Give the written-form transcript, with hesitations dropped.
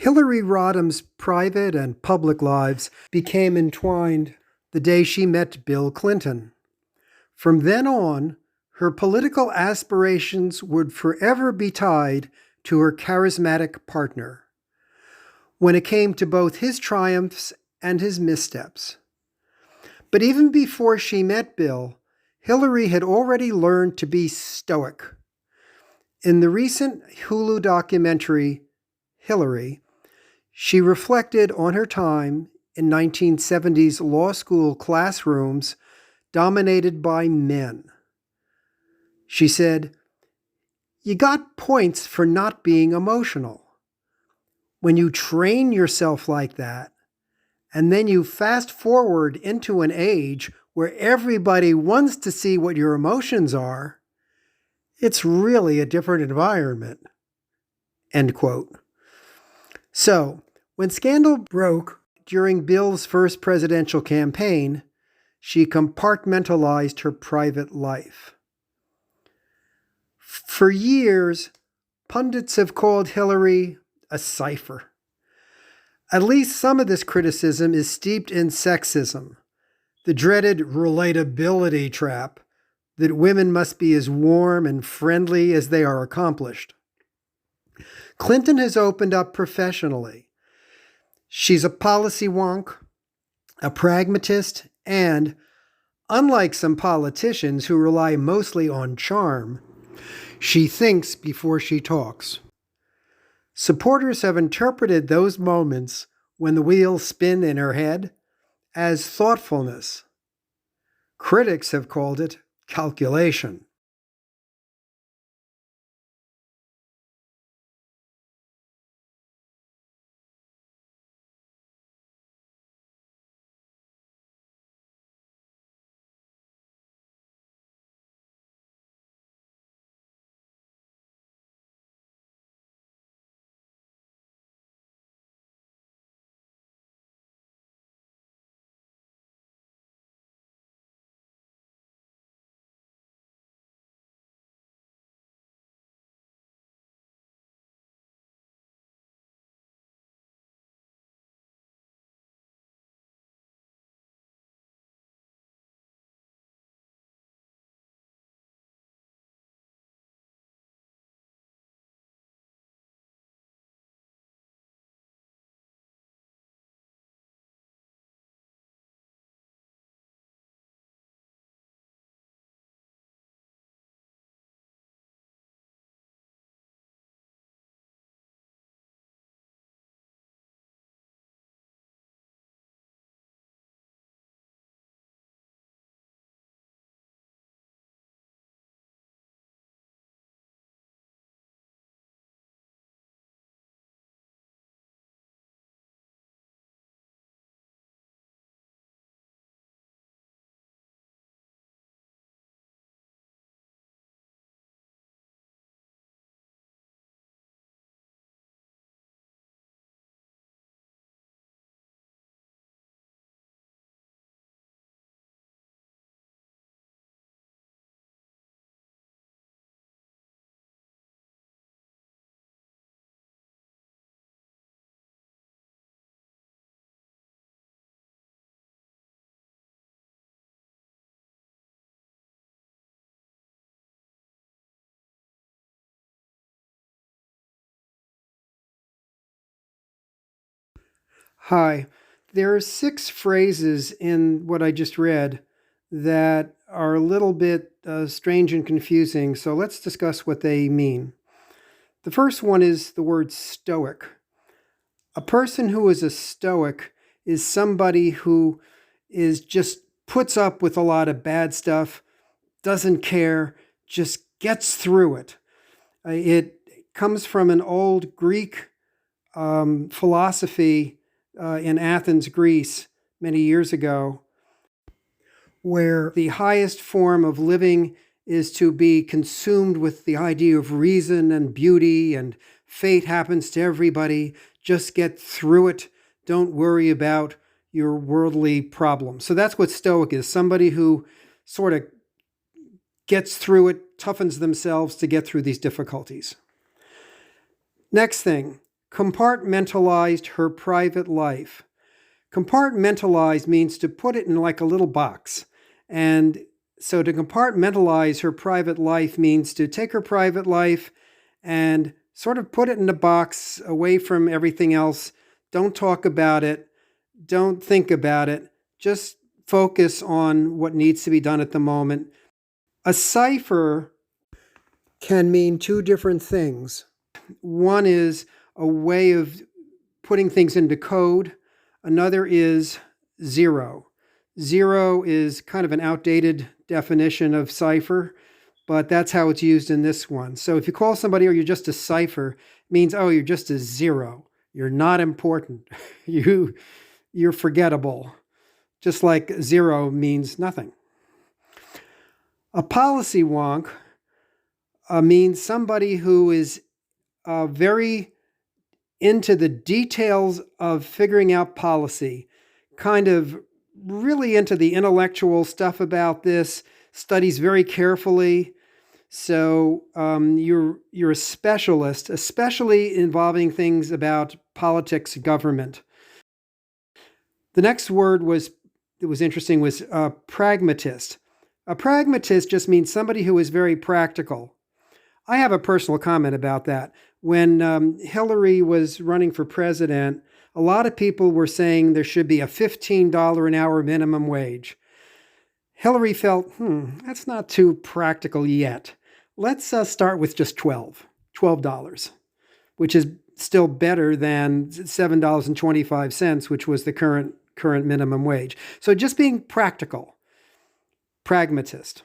Hillary Rodham's private and public lives became entwined the day she met Bill Clinton. From then on, her political aspirations would forever be tied to her charismatic partner when it came to both his triumphs and his missteps. But even before she met Bill, Hillary had already learned to be stoic. In the recent Hulu documentary, Hillary, she reflected on her time in 1970s law school classrooms dominated by men. She said, "You got points for not being emotional. When you train yourself like that, and then you fast forward into an age where everybody wants to see what your emotions are, it's really a different environment." End quote. So, when scandal broke during Bill's first presidential campaign, she compartmentalized her private life. For years, pundits have called Hillary a cipher. At least some of this criticism is steeped in sexism, the dreaded relatability trap that women must be as warm and friendly as they are accomplished. Clinton has opened up professionally. She's a policy wonk, a pragmatist, and, unlike some politicians who rely mostly on charm, she thinks before she talks. Supporters have interpreted those moments when the wheels spin in her head as thoughtfulness. Critics have called it calculation. Hi, there are 6 phrases in what I just read that are a little bit strange and confusing, so let's discuss what they mean. The first one is the word stoic. A person who is a stoic is somebody who is just puts up with a lot of bad stuff, doesn't care, just gets through it. It comes from an old Greek philosophy in Athens, Greece, many years ago, where the highest form of living is to be consumed with the idea of reason and beauty, and fate happens to everybody. Just get through it. Don't worry about your worldly problems. So that's what Stoic is, somebody who sort of gets through it, toughens themselves to get through these difficulties. Next thing, compartmentalized her private life. Compartmentalize means to put it in like a little box. And so to compartmentalize her private life means to take her private life and sort of put it in a box away from everything else. Don't talk about it. Don't think about it. Just focus on what needs to be done at the moment. A cipher can mean two different things. One is a way of putting things into code. Another is zero. Zero is kind of an outdated definition of cipher, but that's how it's used in this one. So if you call somebody, "Oh, you're just a cipher," it means, "Oh, you're just a zero. You're not important. You're forgettable." Just like zero means nothing. A policy wonk means somebody who is very into the details of figuring out policy, kind of really into the intellectual stuff about this, studies very carefully. So you're a specialist, especially involving things about politics, government. The next word that was interesting was pragmatist. A pragmatist just means somebody who is very practical. I have a personal comment about that. When Hillary was running for president, a lot of people were saying there should be a $15 an hour minimum wage. Hillary felt, that's not too practical yet. Let's start with just $12, which is still better than $7.25, which was the current minimum wage. So just being practical, pragmatist.